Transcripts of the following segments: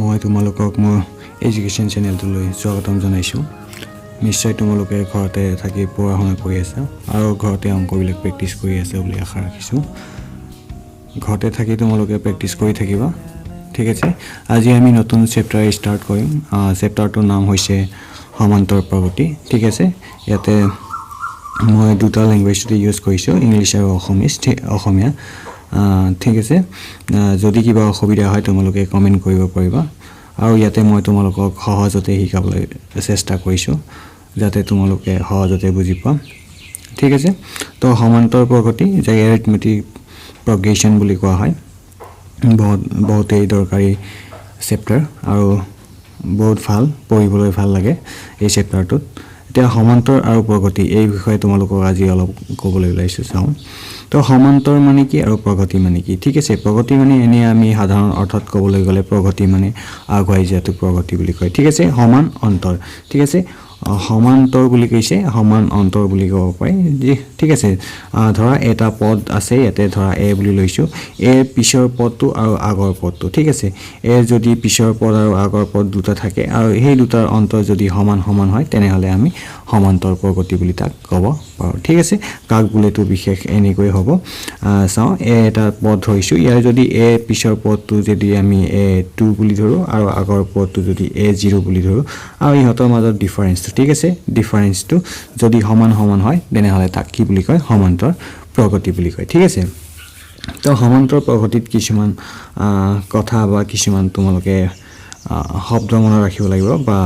মই তোমালোকক মোৰ এডুকেশ্যন চেনেলটোলৈ স্বাগতম জনাইছোঁ। নিশ্চয় তোমালোকে ঘৰতে থাকি পঢ়া শুনা কৰি আছা আৰু ঘৰতে অংকবিলাক প্ৰেক্টিছ কৰি আছে বুলি আশা ৰাখিছোঁ। ঘৰতে থাকি তোমালোকে প্ৰেক্টিছ কৰি থাকিবা, ঠিক আছে। আজি আমি নতুন চেপ্টাৰ ষ্টাৰ্ট কৰিম। চেপ্টাৰটোৰ নাম হৈছে সমান্তৰ প্ৰগতি, ঠিক আছে। ইয়াতে মই দুটা লেংগুৱেজতে ইউজ কৰিছোঁ, ইংলিছ আৰু অসমীয়া, ঠিক আছে। যদি কিবা অসুবিধা হয় তোমালোকে কমেণ্ট কৰিব পাৰিবা আৰু ইয়াতে মই তোমালোকক সহজতে শিকাবলৈ চেষ্টা কৰিছোঁ যাতে তোমালোকে সহজতে বুজি পোৱা, ঠিক আছে। তো সমান্তৰ প্ৰগতি যাক এৰিথমেটিক প্ৰগ্ৰেশ্যন বুলি কোৱা হয়, বহুতেই দৰকাৰী চেপ্টাৰ আৰু বহুত ভাল, পঢ়িবলৈ ভাল লাগে এই চেপ্টাৰটোত। এতিয়া সমান্তৰ আৰু প্ৰগতি এই বিষয়ে তোমালোকক আজি অলপ ক'বলৈ ওলাইছোঁ, চাওঁ। তো সমান্তৰ মানে কি আৰু প্ৰগতি মানে কি, ঠিক আছে। প্ৰগতি মানে এনেই আমি সাধাৰণ অৰ্থত ক'বলৈ গ'লে প্ৰগতি মানে আগুৱাই যোৱাটো প্ৰগতি বুলি কয়, ঠিক আছে। সমান অন্তৰ, ঠিক আছে। সমান্তৰ বুলি কৈছে, সমান অন্তৰ বুলি ক'ব পাৰি, ঠিক আছে। ধৰা এটা পদ আছে, ইয়াতে ধৰা এ বুলি লৈছোঁ, এ পিছৰ পদটো আৰু আগৰ পদটো, ঠিক আছে। এ যদি পিছৰ পদ আৰু আগৰ পদ দুটা থাকে আৰু সেই দুটাৰ অন্তৰ যদি সমান সমান হয় তেনেহ'লে আমি সমান্তৰ প্ৰগতি বুলি তাক ক'ব পাৰোঁ, ঠিক আছে। কাক বোলেতো বিশেষ এনেকৈ হ'ব। চাওঁ, এ এটা পদ ধৰিছোঁ, ইয়াৰ যদি এ পিছৰ পদটো যদি আমি A2 বুলি ধৰোঁ আৰু আগৰ পদটো যদি A0 বুলি ধৰোঁ আৰু ইহঁতৰ মাজত ডিফাৰেঞ্চটো, ঠিক আছে, ডিফাৰেঞ্চটো যদি সমান সমান হয় তেনেহ'লে তাক কি বুলি কয়, সমান্তৰ প্ৰগতি বুলি কয়, ঠিক আছে। তো সমান্তৰ প্ৰগতিত কিছুমান কথা বা কিছুমান তোমালোকে শব্দ মনত ৰাখিব লাগিব বা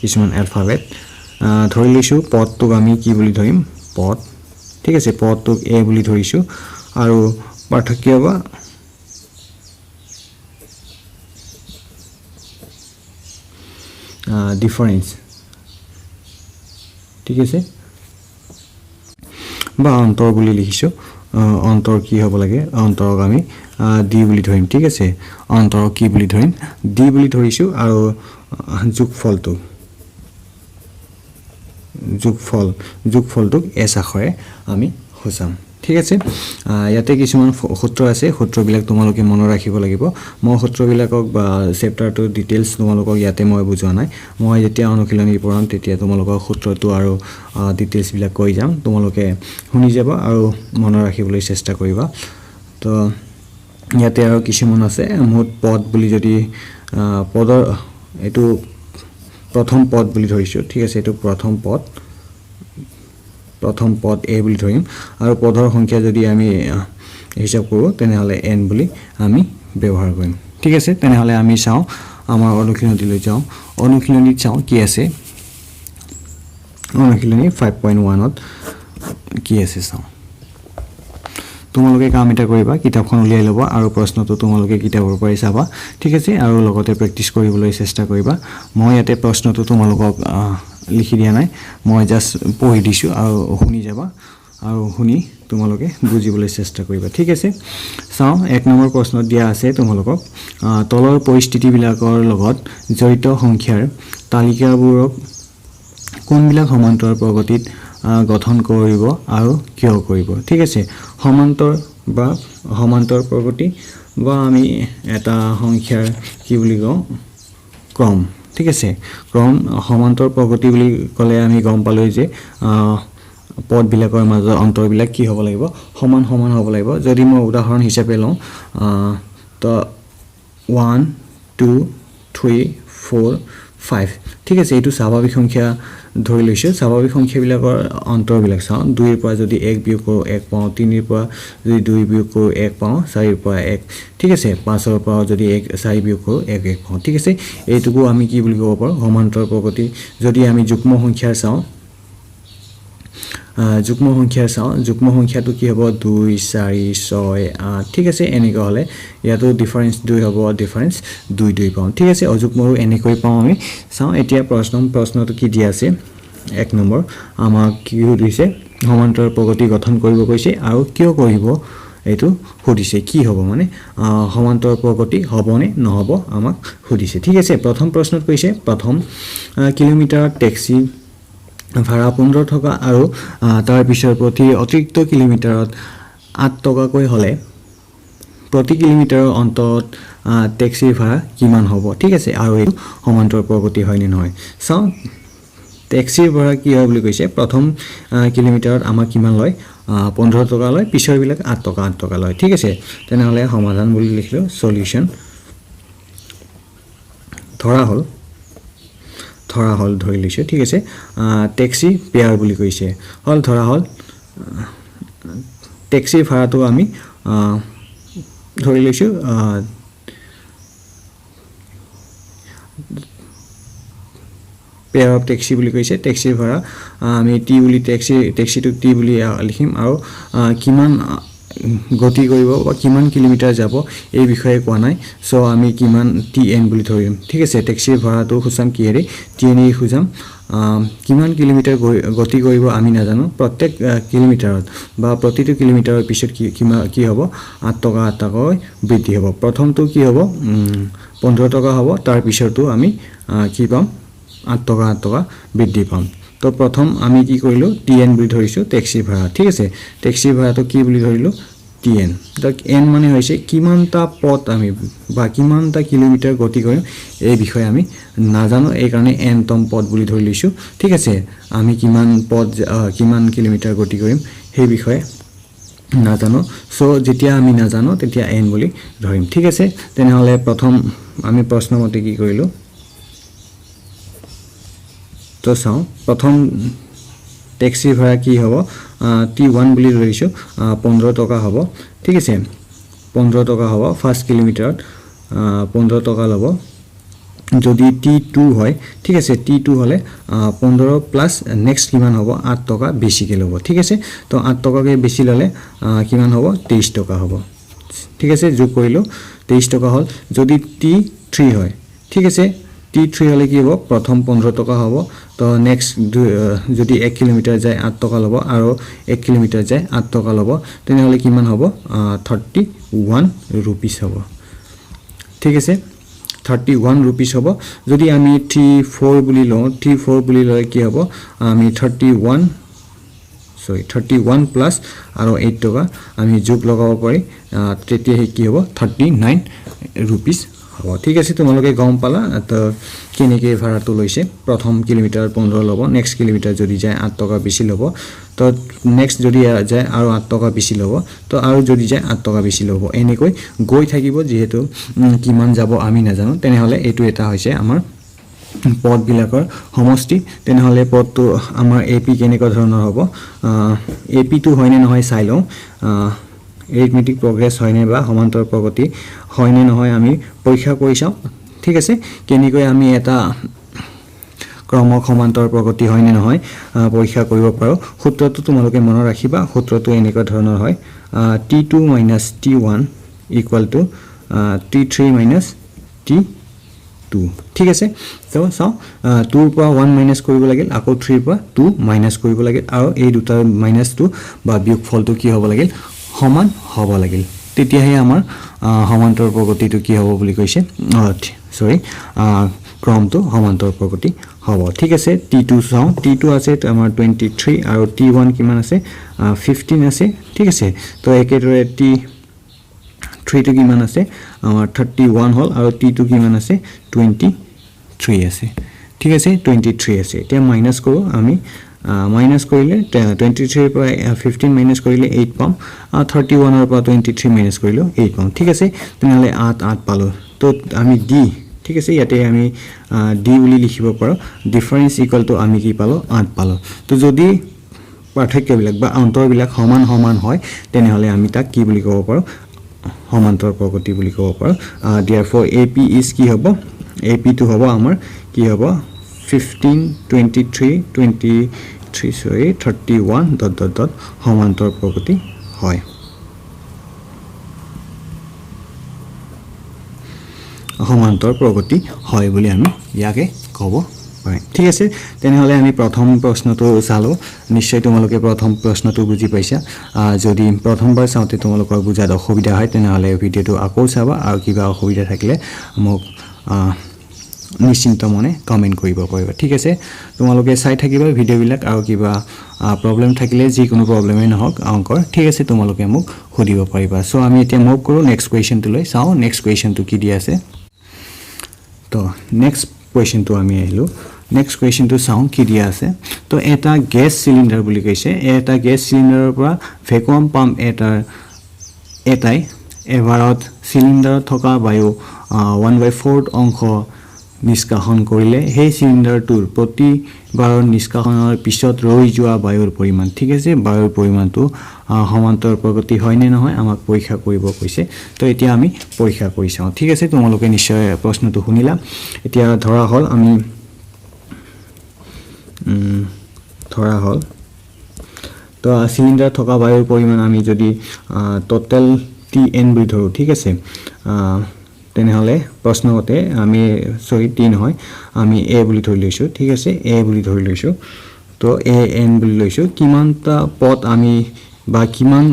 কিছুমান এলফাবেট। ধৰি লৈছোঁ পদটোক আমি কি বুলি ধৰিম, পদ, ঠিক আছে। পদটোক এ বুলি ধৰিছোঁ আৰু পাৰ্থক্য বা ডিফাৰেঞ্চ, ঠিক আছে, বা অন্তৰ বুলি লিখিছোঁ। অন্তৰ কি হ'ব লাগে, অন্তৰক আমি ডি বুলি ধৰিম, ঠিক আছে। অন্তৰক কি বুলি ধৰিম, ডি বুলি ধৰিছোঁ আৰু যোগফলটোক এছ আখৰে আমি সূচাম, ঠিক আছে। ইয়াতে কিছুমান সূত্ৰ আছে, সূত্ৰবিলাক তোমালোকে মনত ৰাখিব লাগিব। মই সূত্ৰবিলাকক বা চেপ্টাৰটোৰ ডিটেইলছ তোমালোকক ইয়াতে মই বুজোৱা নাই। মই যেতিয়া অনুশীলনী পঢ়াম তেতিয়া তোমালোকক সূত্ৰটো আৰু ডিটেইলছবিলাক কৈ যাম, তোমালোকে শুনি যাবা আৰু মনত ৰাখিবলৈ চেষ্টা কৰিবা। তো ইয়াতে আৰু কিছুমান আছে। মুঠ পদ বুলি যদি পদৰ এইটো প্ৰথম পদ বুলি ধৰিছোঁ, ঠিক আছে। এইটো প্ৰথম পদ এ বুলি ধৰিম আৰু পদৰ সংখ্যা যদি আমি হিচাপ কৰোঁ তেনেহ'লে এন বুলি আমি ব্যৱহাৰ কৰিম, ঠিক আছে। তেনেহ'লে আমি চাওঁ, আমাৰ অনুশীলনীলৈ যাওঁ। অনুশীলনীত চাওঁ কি আছে, অনুশীলনী 5.1ত কি আছে চাওঁ। তোমালোকে কাম এটা কৰিবা, কিতাপখন উলিয়াই ল'বা আৰু প্ৰশ্নটো তোমালোকে কিতাপৰ পৰাই চাবা, ঠিক আছে, আৰু লগতে প্ৰেক্টিছ কৰিবলৈ চেষ্টা কৰিবা। মই ইয়াতে প্ৰশ্নটো তোমালোকক লিখি দিয়া নাই, মই জাষ্ট পঢ়ি দিছোঁ আৰু শুনি যাবা আৰু শুনি তোমালোকে বুজিবলৈ চেষ্টা কৰিবা, ঠিক আছে। চাওঁ, 1 নম্বৰ প্ৰশ্নত দিয়া আছে তোমালোকক তলৰ পৰিস্থিতিবিলাকৰ লগত জড়িত সংখ্যাৰ তালিকাবোৰক কোনবিলাক সমান্তৰ প্ৰগতিত গঠন কৰিব আৰু কিয় কৰিব, ঠিক আছে। সমান্তৰ প্ৰগতি বা আমি এটা সংখ্যাৰ কি বুলি কওঁ, ক্ৰম, ঠিক আছে। ক্ৰম সমান্তৰ প্ৰগতি বুলি ক'লে আমি গম পালোঁ যে পদবিলাকৰ মাজৰ অন্তৰবিলাক কি হ'ব লাগিব, সমান সমান হ'ব লাগিব। যদি মই উদাহৰণ হিচাপে লওঁ, তো 1 2 3 4 5, ঠিক আছে। এইটো স্বাভাৱিক সংখ্যা ধৰি লৈছোঁ। স্বাভাৱিক সংখ্যাবিলাকৰ অন্তৰবিলাক চাওঁ। 2ৰ পৰা যদি 1 বিয়োগ কৰোঁ 1 পাওঁ, 3ৰ পৰা যদি 2 বিয়োগ কৰোঁ 1 পাওঁ, 4ৰ পৰা 1, ঠিক আছে। 5ৰ পৰা যদি 4 বিয়োগ কৰোঁ 1 পাওঁ, ঠিক আছে। এইটোকো আমি কি বুলি ক'ব পাৰোঁ, সমান্তৰ প্ৰগতি। যদি আমি যুগ্ম সংখ্যাৰ চাওঁ, যুগ্ম সংখ্যাটো কি হ'ব, 2 4 6 8, ঠিক আছে। এনেকুৱা হ'লে ইয়াতো ডিফাৰেঞ্চ 2 হ'ব, ডিফাৰেঞ্চ 2 পাওঁ, ঠিক আছে। অযুগ্মৰো এনেকৈ পাওঁ আমি। চাওঁ এতিয়া প্ৰশ্নটো কি দিয়া আছে, 1 নম্বৰ আমাক কি সুধিছে, সমান্তৰ প্ৰগতি গঠন কৰিব কৈছে আৰু কিয় কৰিব এইটো সুধিছে। কি হ'ব মানে সমান্তৰ প্ৰগতি হ'বনে নহ'ব আমাক সুধিছে, ঠিক আছে। প্ৰথম প্ৰশ্নত কৈছে প্ৰথম কিলোমিটাৰত টেক্সি ভাড়া 15 টকা আৰু তাৰ পিছৰ প্ৰতি অতিৰিক্ত কিলোমিটাৰত 8 টকাকৈ হ'লে প্ৰতি কিলোমিটাৰৰ অন্তৰত টেক্সিৰ ভাড়া কিমান হ'ব ঠিক আছে আৰু এই সমান্তৰ প্ৰগতি হয় নে নহয় চাও টেক্সিৰ ভাড়া কি হয় বুলি কৈছে প্ৰথম কিলোমিটাৰত আমাক কিমান লয় 15 টকা লয় পিছৰ বিলাক 8 টকা লয় ঠিক আছে তেনেহলে সমাধান বুলি লিখিলো সলিউশন ধৰা হল ধৰি লৈছো ঠিক আছে টেক্সি পেয়াৰ বুলি কৈছে হল ধৰা হল টেক্সি ভাড়াটো আমি ধৰি লৈছো পেয়াৰ অফ টেক্সি বুলি কৈছে টেক্সিৰ ভাড়া আমি টি বুলি টেক্সিটো টি বুলি লিখিম আৰু কিমান গতি কৰিব বা কিমান কিলোমিটাৰ যাব এই বিষয়ে কোৱা নাই সো আমি কিমান টিএন বুলি ধৰিম ঠিক আছে টেক্সিৰ ভাড়াটো খুজাম কিহেৰে টিএন খুজাম কিমান কিলোমিটাৰ গতি কৰিব আমি নাজানো প্ৰত্যেক কিলোমিটাৰত বা প্ৰতিটো কিলোমিটাৰৰ পিছত কি হ'ব 8 টকা বৃদ্ধি হ'ব প্ৰথমটো কি হ'ব 15 টকা হ'ব তাৰ পিছৰটো আমি কি পাম 8 টকা বৃদ্ধি পাম তো প্ৰথম আমি কি কৰিলো টিএন বুলি ধৰিছো টেক্সি ভাড়া ঠিক আছে টেক্সি ভাড়াটো কি বুলি ধৰিলো টিএন তো এন মানে হৈছে কিমানটা পথ আমি বা কিমানটা কিলোমিটাৰ গতি কৰিম এই বিষয়ে আমি নাজানো এই কাৰণে এন তম পথ বুলি ধৰি লৈছো ঠিক আছে আমি কিমান পথ কিমান কিলোমিটাৰ গতি কৰিম সেই বিষয়ে নাজানো সো যেতিয়া আমি নাজানো তেতিয়া এন বুলি ধৰিম ঠিক আছে তেনেহলে প্ৰথম আমি প্ৰশ্নমতে কি কৰিলো তো চাও প্ৰথম টেক্সি ভাড়া কি হ'ব T1 বুলি ধৰিছো 15 টকা হ'ব ঠিক আছে 15 টকা হ'ব ফাৰ্স্ট কিলোমিটাৰত 15 টকা ল'ব যদি T2 হয় ঠিক আছে T2 হলে 15 প্লাস নেক্সট কিমান হ'ব 8 টকা বেছিকে ল'ব ঠিক আছে তো 8 টকাকে বেছি ললে কিমান হ'ব 23 টকা হ'ব ঠিক আছে যোগ কৰিলো 23 টকা হল যদি T3 হয় ঠিক আছে T3 হলে কি হ'ব প্ৰথম 15 টকা হ'ব তো নেক্সট যদি 1 কিলোমিটাৰ যায় 8 টকা ল'ব আৰু 1 কিলোমিটাৰ যায় 8 টকা ল'ব তেনেহলে কিমান হ'ব 31 rupees হ'ব ঠিক আছে 31 rupees হ'ব যদি আমি T4 বুলি লওঁ T4 বুলি ললে কি হ'ব আমি 31 প্লাস আৰু 8 টকা আমি যোগ লগাব পাৰি তেতিয়া কি হ'ব 39 rupees হ'ব ঠিক আছে তোমালোকে গম পালা তো কেনেকৈ ভাড়াটো লৈছে প্ৰথম কিলোমিটাৰ 15 ল'ব নেক্সট কিলোমিটাৰ যদি যায় 8 টকা বেছি ল'ব তো নেক্সট যদি যায় আৰু 8 টকা বেছি ল'ব তো আৰু যদি যায় 8 টকা বেছি ল'ব এনেকৈ গৈ থাকিব যেহেতু কিমান যাব আমি নাজানো তেনেহলে এইটো এটা হৈছে আমাৰ পদ বিলাকৰ সমষ্টি তেনেহলে পদটো আমাৰ এপি কেনেকুৱা ধৰণৰ হ'ব এপি টো হয়নে নহয় চাই লওঁ এৰিথমেটিক প্ৰগ্ৰেছ হয়নে বা সমান্তৰ প্ৰগতি হয়নে নহয় আমি পৰীক্ষা কৰি চাওঁ ঠিক আছে কেনেকৈ আমি এটা ক্ৰমক সমান্তৰ প্ৰগতি হয়নে নহয় পৰীক্ষা কৰিব পাৰো সূত্ৰটো তোমালোকে মনত ৰাখিবা সূত্ৰটো এনেকুৱা ধৰণৰ হয় T2 - T1 = T3 - T2 ঠিক আছে তো চাও 2 ৰ পৰা 1 মাইনাস কৰিব লাগিল আকৌ 3 ৰ পৰা 2 মাইনাস কৰিব লাগিল আৰু এই দুটাৰ -2 বা বিয়োগফলটো কি হ'ব লাগিল সমান হ'ব লাগিল তেতিয়াহে আমাৰ সমান্তৰ প্ৰগতিটো কি হ'ব বুলি কৈছে সৰি ক্ৰমটো সমান্তৰ প্ৰগতি হ'ব ঠিক আছে T2 চাও T2 আছে আমাৰ 23 আৰু T1 কিমান আছে 15 আছে ঠিক আছে তো একেদৰে T3 টো কিমান আছে আমাৰ 31 হল আৰু T2 কিমান আছে 23 আছে ঠিক আছে 23 আছে এতিয়া মাইনাস কৰো আমি মাইনাস কৰিলে 23 ৰ পৰা 15 মাইনাস কৰিলে 8 পাম 31 ৰ পৰা 23 মাইনাস কৰিলে 8 পাম ঠিক আছে তেনেহলে 8 পালো তো আমি ডি ঠিক আছে ইয়াতে আমি ডি বুলি লিখিব পাৰো ডিফাৰেন্স ইকুয়াল টু আমি কি পালো 8 পালো তো যদি পাৰ্থক্যবিলাক বা অন্তৰবিলাক সমান হয় তেনেহলে আমি তাক কি বুলি ক'ব পাৰো সমান্তৰ প্ৰগতি বুলি ক'ব পাৰো therefore AP is কি হ'ব AP টো হ'ব আমাৰ কি হ'ব 15 23 sorry 31 ... সমান্তৰ প্ৰগতি হয় সমান্তৰ প্ৰগতি হয় বুলি আমি ইয়াকে ক'ব পাৰিম ঠিক আছে তেনেহলে আমি প্ৰথম প্ৰশ্নটো চালো নিশ্চয় তোমালোকে প্ৰথম প্ৰশ্নটো বুজি পাইছা যদি প্ৰথমবাৰ চাওতে তোমালোকৰ বুজাত অসুবিধা হয় তেনেহলে ভিডিওটো আকৌ চাবা আৰু কিবা অসুবিধা থাকিলে মোক নিশ্চিন্ত মনে কমেন্ট কৰিব পাৰিবা ঠিক আছে তোমালোকে চাই থাকিবা ভিডিঅ'বিলাক আৰু কিবা প্ৰবলেম থাকিলে যিকোনো প্ৰবলেমেই নহওক অংকৰ ঠিক আছে তোমালোকে মোক সুধিব পাৰিবা সো আমি এতিয়া মুভ কৰো নেক্সট কোৱেশ্চনটো লৈ চাও নেক্সট কোৱেশ্চনটো কি দি আছে তো নেক্সট কোৱেশ্চনটো আমি আহিলো নেক্সট কোৱেশ্চনটো চাও কি দি আছে তো এটা গ্যাস সিলিন্ডাৰ বুলি কৈছে এটা গ্যাস সিলিন্ডাৰৰ পৰা ভ্যাকুয়াম পাম্প এটাই এবাৰত সিলিন্ডাৰত থকা বায়ু 1/4 অংশ নিষ্কাশন কৰিলে সেই সিলিন্ডাৰটোৰ প্ৰতিবাৰৰ নিষ্কাশনৰ পিছত ৰৈ যোৱা বায়ুৰ পৰিমাণ ঠিক আছে বায়ুৰ পৰিমাণটো সমান্তৰ প্ৰগতি হয় নে নহয় আমাক পৰীক্ষা কৰিব কৈছে তো এতিয়া আমি পৰীক্ষা কৰি চাও ঠিক আছে তোমালোকে নিশ্চয় প্ৰশ্নটো শুনিলা এতিয়া ধৰা হল আমি ধৰা হল তো সিলিন্ডাৰ থকা বায়ুৰ পৰিমাণ আমি যদি টোটাল Tn বুলি ধৰো ঠিক আছে তেনেহলে প্ৰশ্নতে আমি সৰি 3 হয় আমি a বুলি ধৰি লৈছো ঠিক আছে a বুলি ধৰি লৈছো তো an বুলি লৈছো কিমানটা পদ আমি বা কিমান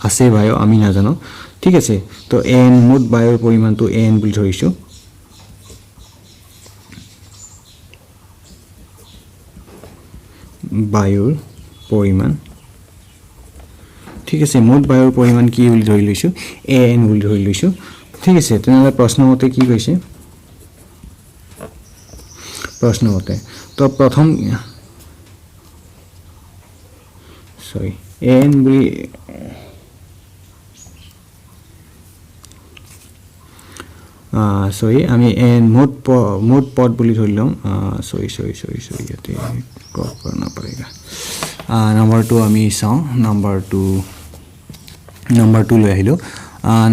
আছে বায়ু আমি নাজানো ঠিক আছে তো an মুঠ বায়ুৰ পৰিমাণটো an বুলি ধৰিছো বায়ুৰ পৰিমাণ ঠিক আছে মুঠ বায়ুৰ পৰিমাণ কি বুলি ধৰি লৈছো an বুলি ধৰি লৈছো ঠিক আছে তেনেহলে প্ৰশ্নমতে কি কৈছে প্ৰশ্নমতে তো প্ৰথম সৰি an বুলি সৰি আমি n মুঠ পদ বুলি ধৰি লম সৰি ইয়াতে ক্ৰপ কৰনা পড়ेगा নাম্বাৰ 2 আমি চাও নাম্বাৰ 2 লৈ আহিলো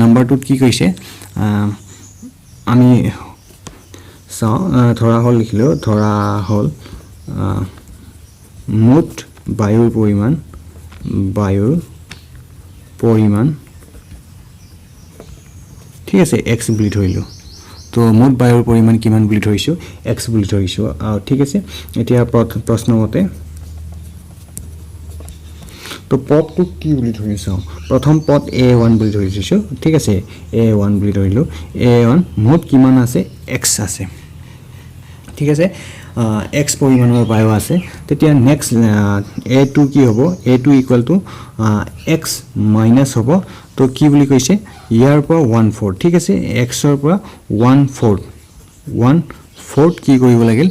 নাম্বাৰ 2 কি কৈছে আমি চাও ধৰা হল লিখিলো ধৰা হল মুঠ বায়ুৰ পৰিমাণ ঠিক আছে x বুলি ধৰিলো তো মুঠ বায়ুৰ পৰিমাণ কিমান বুলি ধৰিছো x বুলি ধৰিছো ঠিক আছে এতিয়া প্ৰশ্নমতে তো পদটো কি বুলি ধৰিছো প্ৰথম পদ a1 বুলি ধৰিছো ঠিক আছে a1 বুলি ধৰিলো a1 মুঠ কিমান আছে x আছে ঠিক আছে x পৰিমাণৰ বায়ু আছে তেতিয়া নেক্সট a2 কি হ'ব a2 x মাইনাস হ'ব তো কি বুলি কৈছে ইয়াৰ পৰা 1/4 ঠিক আছে x ৰ পৰা 1/4 কি কৰিব লাগিল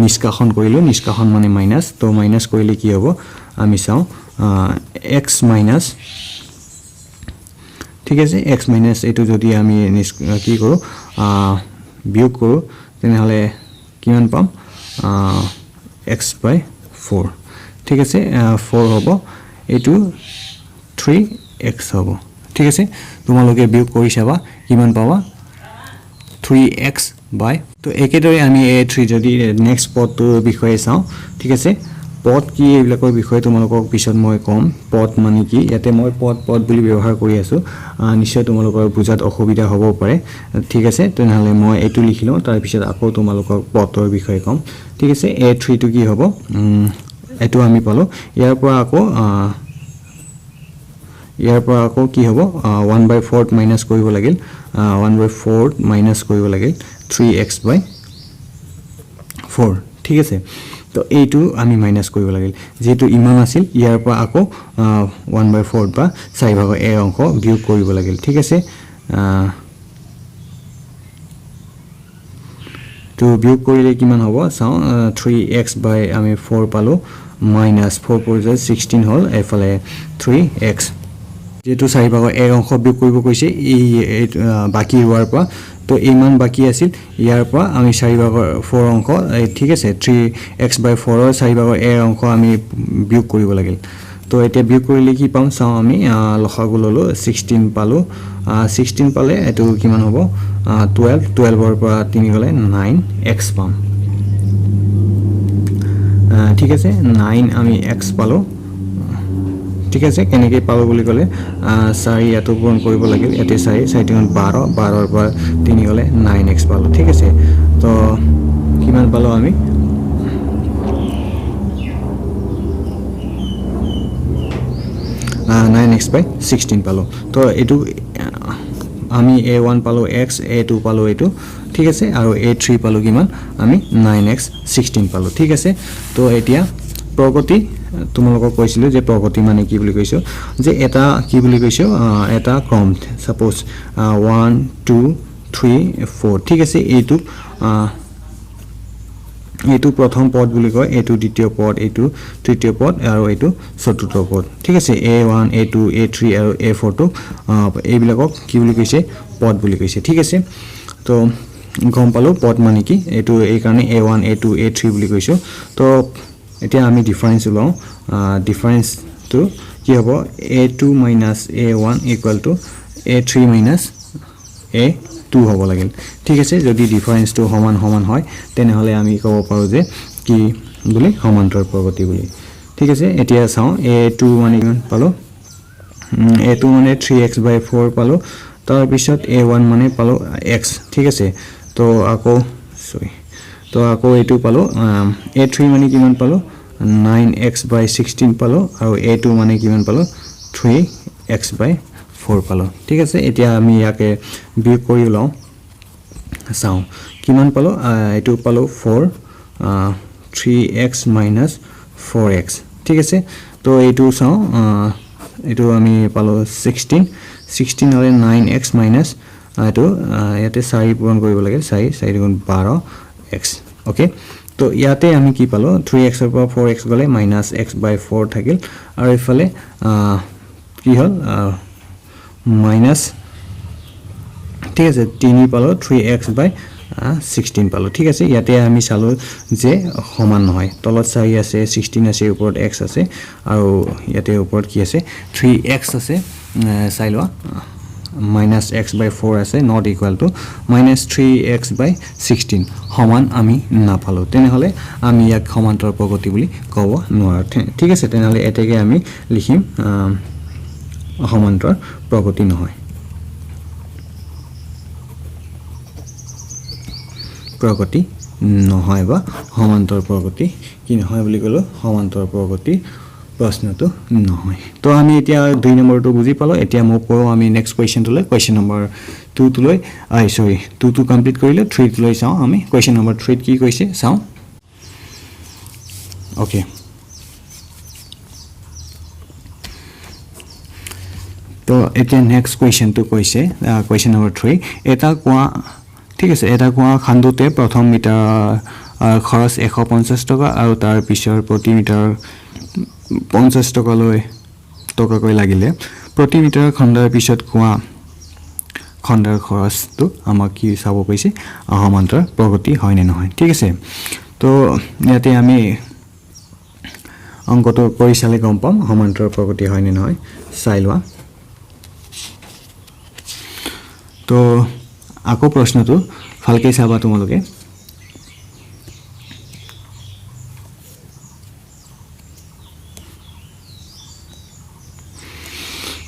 নিষ্কাশন কৰিলো নিষ্কাশন মানে মাইনাস তো মাইনাস কৰিলে কি হ'ব আমি চাও x মাইনাস ঠিক আছে x মাইনাস এটো যদি আমি কি কৰো বিয়োগ কৰো তেনেহলে কিমান পাম x/4 ঠিক আছে 4 হ'ব এটো 3x হ'ব ঠিক আছে তোমালোকে বিয়োগ কৰি চাবা কিমান পাবা 3x বাই তো একেদৰে আমি a3 যদি নেক্সট পদৰ বিষয়ে চাও ঠিক আছে পদ কি এইবিলাকৰ বিষয়ে তোমালোকক পিছত মই কম পদ মানে কি ইয়াতে মই পদ বুলি ব্যৱহাৰ কৰি আছো নিশ্চয় তোমালোকৰ বুজাত অসুবিধা হ'ব পাৰে ঠিক আছে তেনেহলে মই এটো লিখিলো তাৰ পিছত আকৌ তোমালোকক পদৰ বিষয়ে কম ঠিক আছে a3 টো কি হ'ব এটো আমি পালো ইয়াৰ পৰা আকৌ কি হ'ব 1/4 মাইনাস কৰিব লাগিল 1/4 মাইনাস কৰিব লাগিল 3x/4 ঠিক আছে তো এইটো আমি মাইনাস কৰিব লাগিল যেটো ইমান আছিল ইয়াৰ পৰা আকৌ 1/4 বা 4/a অংশ বিয়োগ কৰিব লাগিল ঠিক আছে তো বিয়োগ কৰিলে কিমান হ'ব চাও 3x বাই আমি 4 পালো মাইনাস 4 * 16 হল এফালে 3x যেটো 4/a অংশ বিয়োগ কৰিব কৈছে এই বাকি হোৱাৰ পৰা তো ইমান বাকি আছিল ইয়াৰ পৰা আমি 4/4 অংশ ঠিক আছে 3x/4 ৰ 4/a অংশ আমি বিয়োগ কৰিব লাগিল তো এতিয়া বিয়োগ কৰিলে কি পাম চাও আমি লসাগু ললো 16 পালো 16 পালে এটো কিমান হ'ব 12 ৰ পৰা 3 গলে 9x পাম ঠিক আছে 9 আমি x পালো ঠিক আছে কেনেকৈ পালো বুলি কলে 4 ইয়াতো পূৰণ কৰিব লাগিল এতে 4 12 12 ৰ পৰা 3 গলে 9x পালো ঠিক আছে তো কিমান পালো আমি 9x/16 পালো তো এটো আমি a1 পালো x a2 পালো এটো ঠিক আছে আৰু a3 পালো কিমান আমি 9x 16 পালো ঠিক আছে তো এতিয়া প্ৰগতি তোমালোকক কৈছিলো যে প্ৰগতি মানে কি বুলি কৈছো যে এটা কি বুলি কৈছো এটা ক্ৰম সাপোজ 1 2 3 4 ঠিক আছে এইটো প্ৰথম পদ বুলি কয় এইটো দ্বিতীয় পদ এইটো তৃতীয় পদ আৰু এইটো চতুৰ্থ পদ ঠিক আছে a1 a2 a3 আৰু a4 টো এইবিলাকক কি বুলি কৈছে পদ বুলি কৈছে ঠিক আছে তো গম পালো পদ মানে কি এইটো এই কাৰণে a1 a2 a3 বুলি কৈছো তো এতিয়া আমি ডিফাৰেন্স উলাও ডিফাৰেন্স তো কি হ'ব a2 a1 a3 a2 হ'ব লাগিল ঠিক আছে যদি ডিফাৰেন্স তো সমান সমান হয় তেনেহলে আমি ক'ব পাৰো যে কি বুলি সমান্তৰ প্ৰগতি বুলি ঠিক আছে এতিয়া চাও a2 মানে কিমান পালো a2 মানে 3x/4 পালো তাৰ পিছত a1 মানে পালো x ঠিক আছে তো আকৌ এইটো পালো a3 মানে কিমান পালো 9x/16 পালো আৰু a2 মানে কিমান পালো 3x/4 পালো ঠিক আছে এতিয়া আমি ইয়াকে বিয়োগ কৰি লও চাও কিমান পালো এইটো পালো 4 3x - 4x ঠিক আছে তো এইটো চাও এইটো আমি পালো 16 হলে 9x minus এইটো ইয়াতে 4 পূৰণ কৰিব লাগে 4 গুণ 12x ওকে তো ইয়াতে আমি কি পালো 3x ৰ পৰা 4x গলে -x/4 থাকিল আৰু ইফালে কি হল মাইনাস ঠিক আছে 3 পালো 3x/16 পালো ঠিক আছে ইয়াতে আমি চালো যে সমান নহয় তলত 4 আছে 16 আছে ওপৰত x আছে আৰু ইয়াতে ওপৰত কি আছে 3x আছে চাইলোৱা -x/4 আছে not equal to -3x/16 সমান আমি না পালো তেনেহলে আমি ইয়াক সমান্তৰ প্ৰগতি বুলি ক'ব নোৱাৰো ঠিক আছে তেনেহলে এতেকে আমি লিখিম সমান্তৰ প্ৰগতি নহয় প্ৰগতি নহয় বা সমান্তৰ প্ৰগতি কি নহয় বুলি ক'লো সমান্তৰ প্ৰগতি প্ৰশ্নটো নহয় তো আমি এতিয়া 2 নম্বৰটো বুজি পালো এতিয়া মই কৰো আমি নেক্সট কোৱেশ্চন টলৈ কোৱেশ্চন নম্বৰ 2 টলৈ সৰি 2 টো কমপ্লিট কৰিলে 3 টলৈ চাও আমি কোৱেশ্চন নম্বৰ 3 কি কৈছে চাও ওকে তো এতিয়া নেক্সট কোৱেশ্চন টো কৈছে কোৱেশ্চন নম্বৰ 3 এটা কোৱা ঠিক আছে এটা কোৱা খান্দুতে প্ৰথম মিটাৰ খৰচ 150 টকা আৰু তাৰ পিছৰ প্ৰতি মিটাৰ 50 টকাকৈ লাগিলে প্ৰতি মিটাৰ খণ্ডৰ পিছত কোৱা খণ্ডৰ খৰচটো আমাক কি চাব কৈছে সমান্তৰ প্ৰগতি হয় নে নহয় ঠিক আছে তো ইয়াতে আমি অংকটো কৰি চালে গম পাম সমান্তৰ প্ৰগতি হয় নে নহয় চাই লোৱা তো আকৌ প্ৰশ্নটো ভালকৈ চাবা তোমালোকে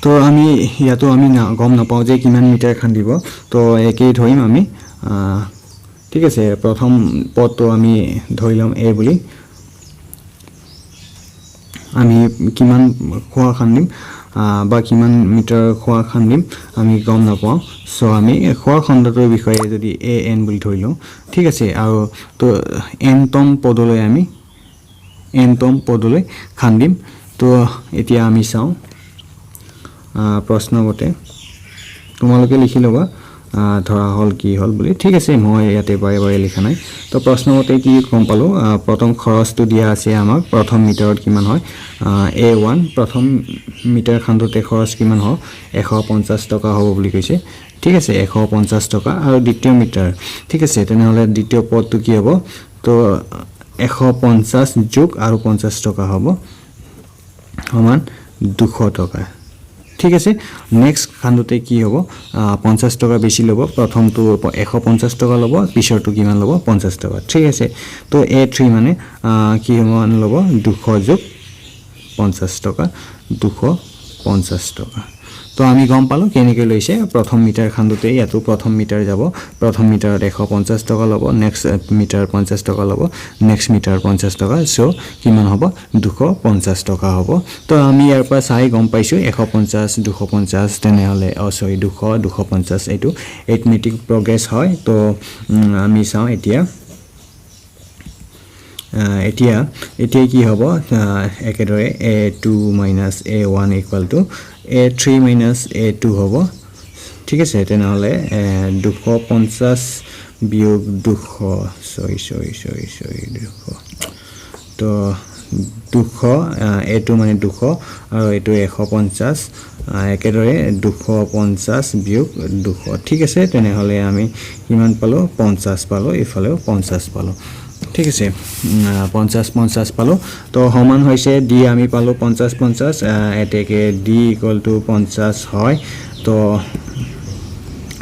তো আমি ইয়াতো আমি গম নাপাও যে কিমান মিটাৰ খান্দিব তো একেই ধৰিম আমি ঠিক আছে প্ৰথম পদটো আমি ধৰি লম a বুলি আমি কিমান খোৱা খান্দিম বা কিমান মিটাৰ খোৱা খান্দিম আমি গম নাপাও সো আমি খোৱা খণ্ডটোৰ বিষয়ে যদি an বুলি ধৰি লওঁ ঠিক আছে আৰু তো nতম পদলৈ খান্দিম তো এতিয়া আমি চাও প্ৰশ্নমতে তোমালোকে লিখি লবা ধৰা হল কি হল বুলি ঠিক আছে মই ইয়াতে বাৰে বাৰে লিখা নাই তো প্ৰশ্নমতে কি কম পালো প্ৰথম খৰচটো দিয়া আছে আমাক প্ৰথম মিটাৰত কিমান হয় a1 প্ৰথম মিটাৰ খান্দুতে খৰচ কিমান হয় 150 টকা হ'ব বুলি কৈছে ঠিক আছে 150 টকা আৰু দ্বিতীয় মিটাৰ ঠিক আছে তেনেহলে দ্বিতীয় পদটো কি হ'ব তো 150 যোগ আৰু 50 টকা হ'ব সমান 200 টকা ঠিক আছে নেক্সট খান্দুতে কি হ'ব 50 টকা বেছি লব প্ৰথমটো 150 টকা লব পিছৰটো কিমান লব 50 টকা ঠিক আছে তো a3 মানে কি মান লব 200 যোগ 50 টকা 250 টকা তো আমি গম পালো কেনেকৈ লৈছে প্ৰথম মিটাৰ খান্দুতে ইয়াতো প্ৰথম মিটাৰ যাব প্ৰথম মিটাৰত 150 টকা ল'ব নেক্সট মিটাৰ 50 টকা ল'ব নেক্সট মিটাৰ 50 টকা সো কিমান হ'ব 250 টকা হ'ব তো আমি ইয়াৰ পৰা চাই গম পাইছো 150 250 তেনেহলে সৰি 200 250 এইটো এৰিথমেটিক প্ৰগ্ৰেছ হয় তো আমি চাওঁ এতিয়া কি হ'ব একেদৰে a2 - a1 = a3 - a2 হ'ব ঠিক আছে তেনেহলে 250 বিয়োগ 200 সৰি 200 তো 200 a2 মানে 200 আৰু এটো 150 একেদৰে 250 বিয়োগ 200 ঠিক আছে তেনেহলে আমি কিমান পালো 50 পালো ইফালেও 50 পালো ঠিক আছে 50 50 পালো তো সমান হৈছে d আমি পালো 50 50 এতেকে d = 50 হয় তো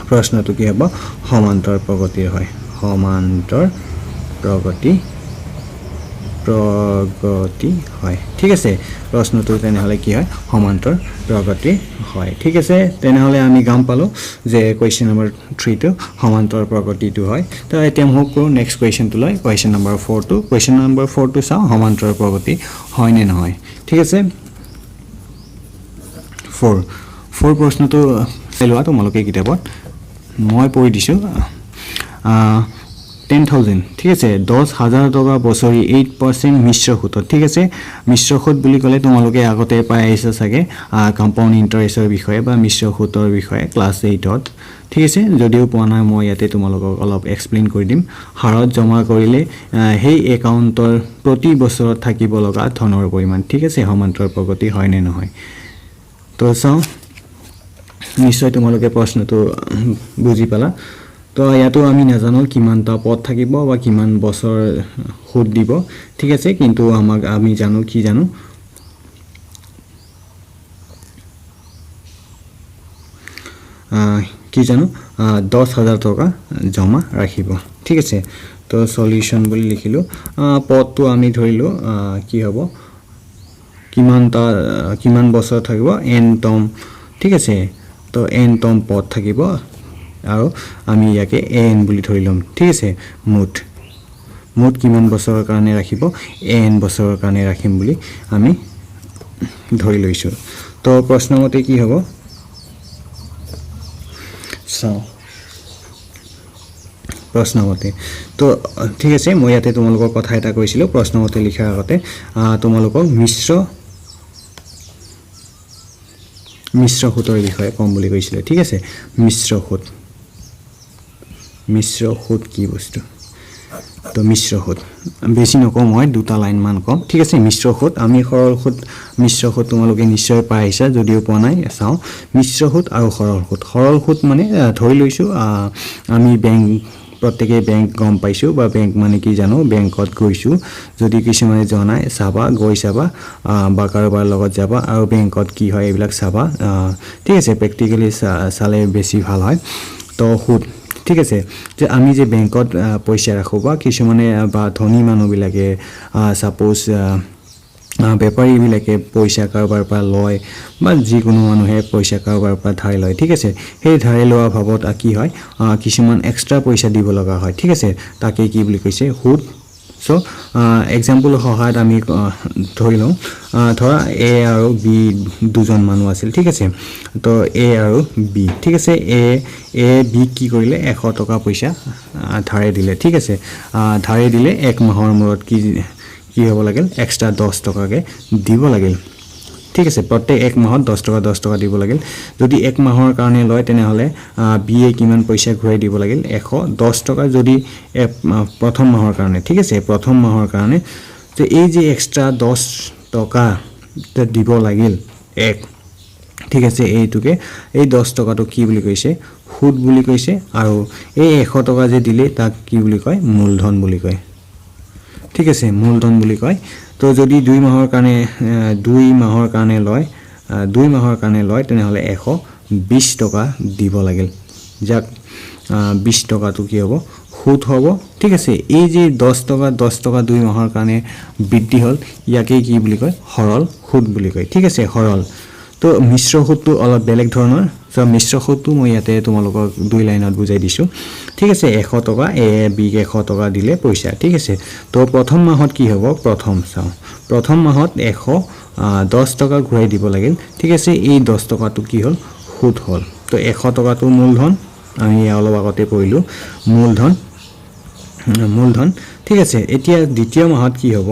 প্ৰশ্নটো কি হ'ব সমান্তৰ প্ৰগতি হয় সমান্তৰ প্ৰগতি হয় ঠিক আছে প্ৰশ্নটো তেনেহলে কি হয় সমান্তৰ প্ৰগতি হয় ঠিক আছে তেনেহলে আমি গম পালো যে কোৱেশ্চন নম্বৰ 3 টো সমান্তৰ প্ৰগতিটো হয় তো এতিয়া মই কৰো নেক্সট কোৱেশ্চনটো লৈ কোৱেশ্চন নম্বৰ 4 টো কোৱেশ্চন নম্বৰ 4 টো চাও সমান্তৰ প্ৰগতি হয় নে নহয় ঠিক আছে 4 প্ৰশ্নটো চাইলোৱা তোমালোকে কিতাপত মই পঢ়ি দিছো 10,000 ঠিক আছে 10,000 টকা বছৰি 8% মিশ্ৰ সুত ঠিক আছে মিশ্ৰ সুত বুলি ক'লে তোমালোকে আগতে পাই আহিছা সাগে কম্পাউণ্ড ইন্টাৰেষ্টৰ বিষয়ে বা মিশ্ৰ সুতৰ বিষয়ে ক্লাস 8ত ঠিক আছে যদিও পোৱা নাই মই ইয়াতে তোমালোকক অলপ এক্সপ্লেইন কৰি দিম হাৰত জমা কৰিলে হেই একাউণ্টৰ প্ৰতি বছৰত থাকিব লগা ধনৰ পৰিমাণ ঠিক আছে সমান্তৰ প্ৰগতি হয় নে নহয় তো চাও নিশ্চয় তোমালোকে প্ৰশ্নটো বুজি পালা তো ইয়াতো আমি নাজানো কিমানটা পদ থাকিব বা কিমান বছৰ সুদ দিব ঠিক আছে কিন্তু আমি জানো কি জানো কি জানো 10,000 টকা জমা ৰাখিব ঠিক আছে তো সলিউশন বুলি লিখিলো পদটো আমি ধৰিলো কি হ'ব কিমান বছৰ থাকিব n তম ঠিক আছে তো n তম পদ থাকিব আৰু আমি ইয়াকে n বুলি ধৰি লম ঠিক আছে মুঠ কিমান বছৰৰ কাৰণে ৰাখিব n বছৰৰ কাৰণে ৰাখিম বুলি আমি ধৰি লৈছো তো প্ৰশ্নমতে কি হ'ব চাও প্ৰশ্নমতে তো ঠিক আছে মই ইয়াতে তোমালোকৰ কথা এটা কৈছিলো প্ৰশ্নমতে লিখাৰ আগতে তোমালোকক মিশ্ৰ সুতৰ বিষয়ে কম বুলি কৈছিল ঠিক আছে মিশ্ৰ সুত কি বস্তু তো মিশ্ৰ সুত বেছি নকম হয় দুটা লাইন মান কম ঠিক আছে মিশ্ৰ সুত আমি সৰল সুত মিশ্ৰ সুত তোমালোকে নিশ্চয় পাই আহিছা যদিও পোৱা নাই চাও মিশ্ৰ সুত আৰু সৰল সুত মানে ধৰি লৈছো আমি প্ৰত্যেককে বেংক গম পাইছো বা বেংক মানে কি জানো বেংকত গৈছো যদি কিছুমানে জনাই চাবা গৈ চাবা বা কাৰোবাৰ লগত যাবা আৰু বেংকত কি হয় এইবিলাক চাবা ঠিক আছে প্ৰ্যাকটিক্যালি চালে বেছি ভাল হয় তো সুদ ঠিক আছে যে আমি যে বেংকত পইচা ৰাখো বা কিছুমানে বা ধনী মানুহ বিলাকে সাপোজ বেপাৰী বিলাকে পইচা কাৰোবাৰ পৰা লয় বা যিকোনো মানুহে পইচা কাৰোবাৰ পৰা ধাৰ লয় ঠিক আছে সেই ধাৰ লোৱা ভাবত কি হয় কিছুমান এক্সট্ৰা পইচা দিব লগা হয় ঠিক আছে তাকে কি বুলি কৈছে সুদ সো এক্সাম্পল সহায়ত আমি ধৰি লওঁ ধৰা a আৰু b দুজন মানুহ আছিল ঠিক আছে তো a আৰু b ঠিক আছে a b কি কৰিলে 100 টকা পইচা ধাৰে দিলে ঠিক আছে ধাৰে দিলে এক মাহৰ মূৰত কি হ'ব লাগিল এক্সট্ৰা 10 টকাকে দিব লাগিল ঠিক আছে প্ৰত্যেক এক মাহত 10 টকা দিব লাগিল যদি এক মাহৰ কাৰণে লয় তেনেহলে বিএ কিমান পইচা ঘূৰাই দিব লাগিল 110 টকা যদি প্ৰথম মাহৰ কাৰণে ঠিক আছে প্ৰথম মাহৰ কাৰণে যে এই যে এক্সট্ৰা 10 টকা দিব লাগিল এক ঠিক আছে এইটোকে এই 10 টকাটো কি বুলি কৈছে সুদ বুলি কৈছে আৰু এই 100 টকা যে দিলে তাক কি বুলি কয় মূলধন বুলি কয় ঠিক আছে মূলধন বুলি কয় তো যদি 2 মাহৰ কাৰণে লয় তেনেহলে 120 টকা দিব লাগিল যাক 20 টকাটো কি হ'ব সুদ হ'ব ঠিক আছে এই যে 10 টকা 2 মাহৰ কাৰণে বৃদ্ধি হল ইয়াকে কি বুলি কয় সৰল সুদ বুলি কয় ঠিক আছে সৰল তো মিশ্ৰ সুতটো অলপ বেলেগ ধৰণৰ সো মিশ্ৰ সুতটো মই ইয়াতে তোমালোকক দুই লাইনত বুজাই দিছো ঠিক আছে 100 টকা এ বি 100 টকা দিলে পইচা ঠিক আছে তো প্ৰথম মাহত কি হ'ব প্ৰথম চাও প্ৰথম মাহত 110 টকা ঘূৰাই দিব লাগিল ঠিক আছে এই 10 টকাটো কি হ'ল সুত হ'ল তো 100 টকাটো মূলধন আমি অলপ আগতে পঢ়িলো মূলধন ঠিক আছে এতিয়া দ্বিতীয় মাহত কি হ'ব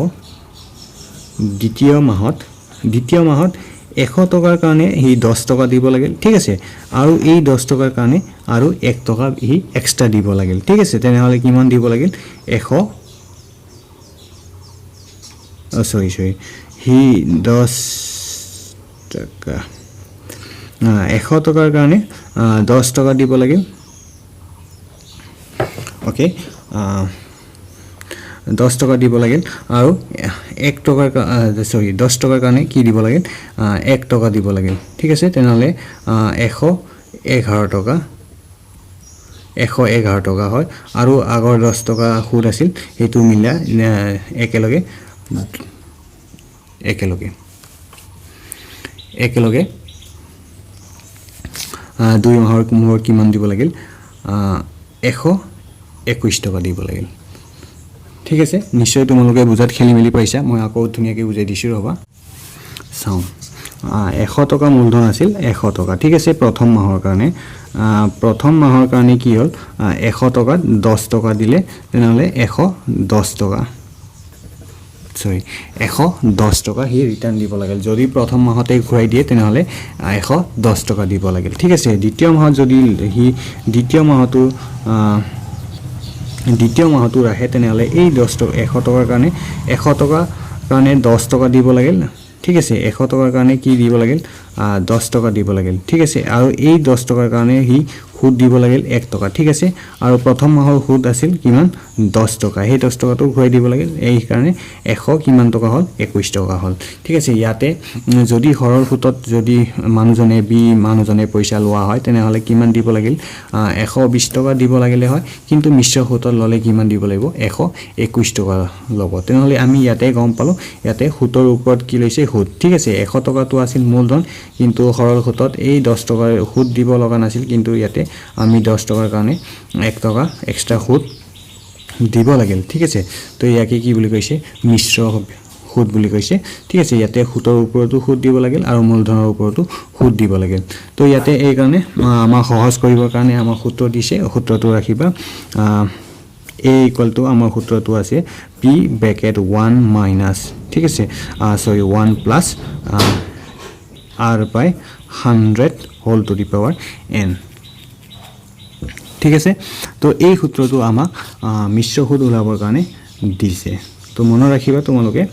দ্বিতীয় মাহত 100 টকাৰ কাৰণে হি 10 টকা দিব লাগিল ঠিক আছে আৰু এই 10 টকাৰ কাৰণে আৰু 1 টকা হি এক্সট্ৰা দিব লাগিল ঠিক আছে তেনেহলে কিমান দিব লাগিল 100 সৰি হি 10 টকা 100 টকাৰ কাৰণে 10 টকা দিব লাগিল ওকে 10 টকা দিব লাগিল আৰু 1 টকাৰ সৰি 10 টকাৰ কাৰণে কি দিব লাগিল 1 টকা দিব লাগিল ঠিক আছে তেনেহলে 111 টকা 111 টকা হয় আৰু আগৰ 10 টকা সুদ আছিল হেতু মিলা একেলগে দুই মাহৰ মূৰত কিমান দিব লাগিল 121 টকা দিব লাগিল ঠিক আছে নিশ্চয় তোমালোকে বুজাত খেলি মেলি পাইছা মই আকৌ ধুনিয়াকৈ বুজাই দিছো ৰবা চাও 100 টকা মূলধন আছিল 100 টকা ঠিক আছে প্ৰথম মাহৰ কাৰণে কি হ'ল 100 টকা 10 টকা দিলে তেনেহলে 110 টকা সৰি 110 টকা হি ৰিটাৰ্ণ দিব লাগিল যদি প্ৰথম মাহতে ঘূৰাই দিয়ে তেনেহলে 110 টকা দিব লাগিল ঠিক আছে দ্বিতীয় মাহত যদি হি দ্বিতীয় মাহটো ৰাখে তেনেহলে এই 10 টকা 100 টকাৰ কাৰণে 10 টকা দিব লাগিল ঠিক আছে 100 টকাৰ কাৰণে কি দিব লাগিল 10 টকা দিব লাগিল ঠিক আছে আৰু এই 10 টকাৰ কাৰণে হি সুদ দিব লাগিল 1 টকা ঠিক আছে আৰু প্ৰথম মাহৰ সুদ আছিল কিমান 10 টকা এই 10 টকাটো ঘূৰাই দিব লাগিল এই কাৰণে 100 কিমান টকা হ'ল 21 টকা হ'ল ঠিক আছে ইয়াতে যদি সৰল সুতত যদি মানুহজনে পইচা লোৱা হয় তেনেহলে কিমান দিব লাগিল 120 টকা দিব লাগিলে হয় কিন্তু মিশ্ৰ সুতত ললে কিমান দিব লাগিব 121 টকা ল'ব তেনেহলে আমি ইয়াতে গম পালো ইয়াতে সুতৰ ওপৰত কি লৈছে সুদ ঠিক আছে 100 টকাটো আছিল মূলধন কিন্তু সৰল সুতত এই 10 টকাৰ সুদ দিব লগা নাছিল কিন্তু ইয়াতে আমি 10 টকাৰ কাৰণে 1 টকা এক্সট্ৰা সুদ দিব লাগিল ঠিক আছে তো ইয়াকে কি বুলি কৈছে মিশ্ৰ সুদ বুলি কৈছে ঠিক আছে ইয়াতে সুতৰ ওপৰতো সুদ দিব লাগিল আৰু মূলধনৰ ওপৰতো সুদ দিব লাগিল তো ইয়াতে এই কাৰণে আমাৰ সহজ কৰিবৰ কাৰণে আমাৰ সূত্ৰ দিছে সূত্ৰটো ৰাখিবা a equal to আমাৰ সূত্ৰটো আছে p bracket 1 minus ঠিক আছে সৰি 1 plus r by 100 whole to the power n ঠিক আছে তো এই সূত্ৰটো আমাক মিশ্ৰ সুদ উলাবৰ কাৰণে দিছে তো মনত ৰাখিবা তোমালোকে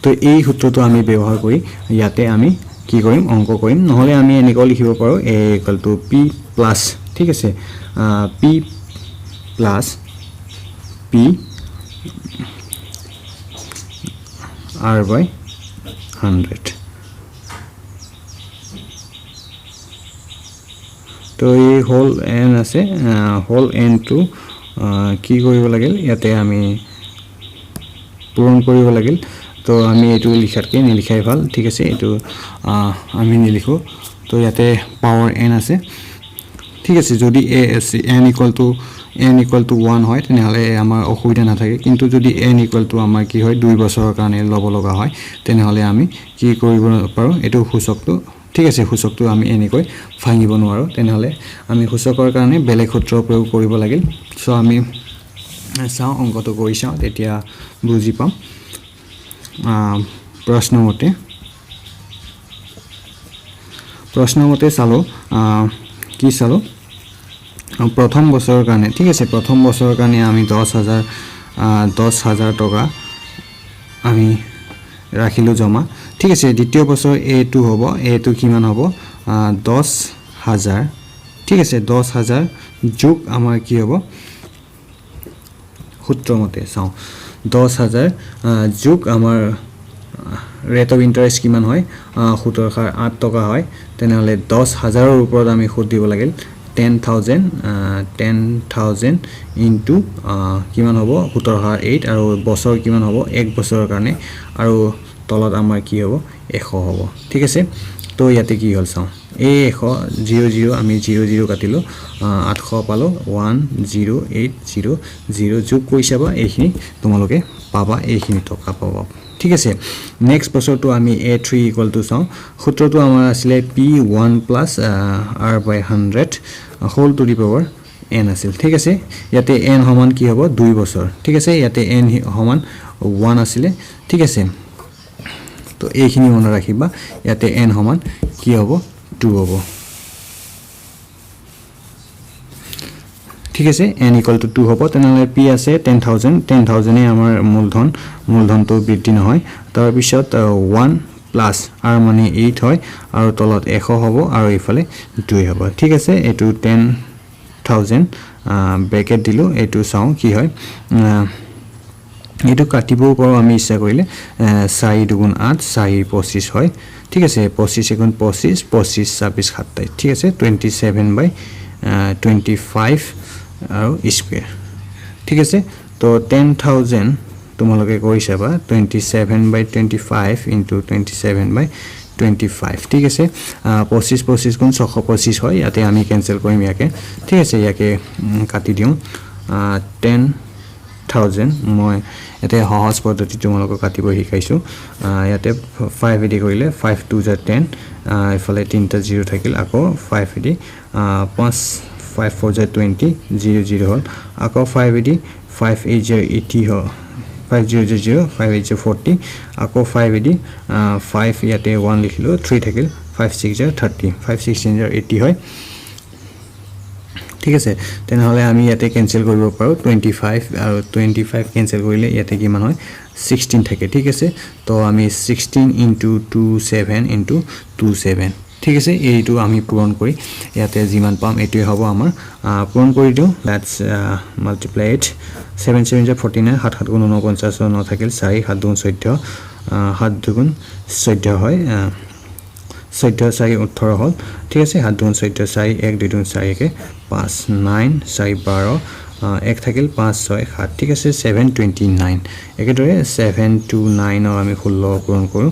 তো এই সূত্ৰটো আমি ব্যৱহাৰ কৰি ইয়াতে আমি কি কৰিম অংক কৰিম নহলে আমি এনেকৈ লিখিব পাৰো a equal to p plus ঠিক আছে p plus p r by 100 তো এই হোল n আছে হোল n টু কি কৰিব লাগিল ইয়াতে আমি পূৰণ কৰিব লাগিল তো আমি এটো লিখাতকে নিলিখাই ভাল ঠিক আছে এটো আমি নিলিখো তো ইয়াতে পাৱাৰ n আছে ঠিক আছে যদি n equal to 1 হয় তেনেহলে আমাৰ অসুবিধা নাথাকে কিন্তু যদি n equal to আমাৰ কি হয় 2 বছৰৰ কাৰণে লব লগা হয় তেনেহলে আমি কি কৰিব পাৰো এটো সূচকটো ঠিক আছে সূচকটো আমি এনেকৈ ভাঙিব নোৱাৰো তেনেহলে আমি সূচকৰ কাৰণে বেলেগ সূত্ৰ প্ৰয়োগ কৰিব লাগিল সো আমি চাও অংকটো কৰি চাও তেতিয়া বুজি পাম প্ৰশ্ন মতে চালো কি চালো প্ৰথম বছৰৰ কাৰণে ঠিক আছে প্ৰথম বছৰৰ কাৰণে আমি 10000 টকা আমি ৰাখিলো জমা ঠিক আছে দ্বিতীয় বছৰ a2 হ'ব a2 কিমান হ'ব 10000 ঠিক আছে 10000 যোগ আমাৰ কি হ'ব সূত্ৰ মতে চাও 10000 যোগ আমাৰ ৰেট অফ ইন্টাৰেষ্ট কিমান হয় সুতৰ হাৰ 8 টকা হয় তেনেহলে 10000 ৰ ওপৰত আমি সুদ দিব লাগিল 10,000 ইনটু কিমান হ'ব 17,8 আৰু বছৰ কিমান হ'ব 1 বছৰৰ কাৰণে আৰু তলত আমাৰ কি হ'ব 100 হ'ব ঠিক আছে তো ইয়াতে কি হ'ল চাওঁ এই 100 00 আমি 00 কাটিলো 800 পালো 108000 যোগ কৰি চাবা এইখিনি তোমালোকে পাবা এইখিনি টকা পাবা ঠিক আছে নেক্সট বছৰটো আমি a3 ইকুৱেল টু চাওঁ সূত্ৰটো আমাৰ আছিল p1 plus r by 100 whole to the power n আছিল ঠিক আছে ইয়াতে n সমান কি হ'ব 2 বছৰ ঠিক আছে ইয়াতে n সমান 1 আছিল ঠিক আছে তো এইখিনি মনত ৰাখিবা ইয়াতে n সমান কি হ'ব 2 হ'ব ঠিক আছে n equal to 2 হ'ব তেনেহলে p আছে 10000 এ আমাৰ মূলধনটো বৃদ্ধি নহয় তাৰ পিছত 1 প্লাস r মানে 8 হয় আৰু তলত 100 হ'ব আৰু ইফালে 2 হ'ব ঠিক আছে এটো 10000 ব্ৰেকেট দিলো এটো চাও কি হয় এটো কাটিবও পাৰো আমি ইচ্ছা কৰিলে 4 দুগুণ 8 4 25 হয় ঠিক আছে 25 গুণ 25 25 26 27 ঠিক আছে 27 by 25 আৰু স্কয়াৰ ঠিক আছে তো 10000 তোমালোকে কৰি চাবা 27 by 25 into 27 by 25 ঠিক আছে 25 গুণ 625 হয় ইয়াতে আমি ক্যান্সেল কৰিম ইয়াকে ঠিক আছে ইয়াকে কাটি দিও 10000 মই এতে সহজ পদ্ধতি তোমালোকক কাটিব শিকাইছো ইয়াতে 5 এডি কৰিলে 5 2 * 10 ইফালে 3টা 0 থাকিল আকৌ 5 এডি 5 5 4 * 20 0 0 হল আকৌ 5 এডি 5 8 80 হল 5 0 0 5 8 40 আকৌ 5 এডি 5 ইয়াতে 1 লিখিলো 3 থাকিল 5 6 30 5 6 80 হয় ঠিক আছে তেনেহলে আমি ইয়াতে ক্যান্সেল কৰিব পাৰো 25 আৰু 25 ক্যান্সেল কৰিলে ইয়াতে কিমান হয় 16 থাকে ঠিক আছে তো আমি 16 into 27 into 27 ঠিক আছে এইটো আমি পূৰণ কৰি ইয়াতে যিমান পাম এটোই হ'ব আমাৰ পূৰণ কৰি দিও লেটস মাল্টিপ্লাই ইট 7 7 49 7 7 গুণ 49 ন থাকিল 4 7 গুণ 14 7 দুগুণ 14 হয় 14 4 18 হল ঠিক আছে 7 গুণ 14 4 1 2 গুণ 4 কে 5 9 4 12 এক থাকিল 5 6 7 ঠিক আছে 729 একেদৰে 7 to 9 আৰু আমি 16 পূৰণ কৰো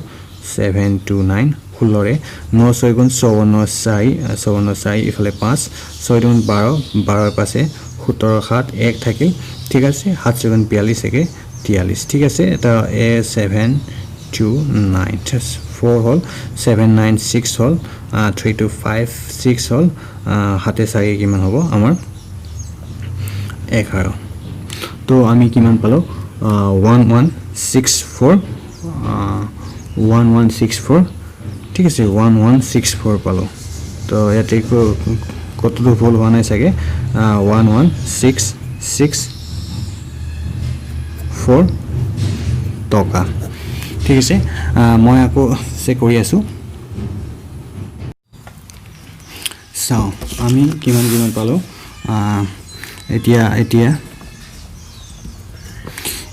7 to 9 16 ৰে 9 6 গুণ 54 4 ইফালে 5 6 গুণ 12 12 এর পাশে 17 7 1 থাকিল ঠিক আছে 7 গুণ 42 একে 43 ঠিক আছে এটা a 7 2 9 4 হল 7 9 6 হল 3 to 5 6 হল হাতে 4 কিমান হ'ব আমাৰ 11 তো আমি কিমান পালো 1164 1164 ঠিক আছে 1164 পালো তো ইয়াতে কতটো ভুল হোৱা নাই চাগে 11664 টকা ঠিক আছে মই আকৌ চেক কৰি আছো চাও আমি কিমান পালো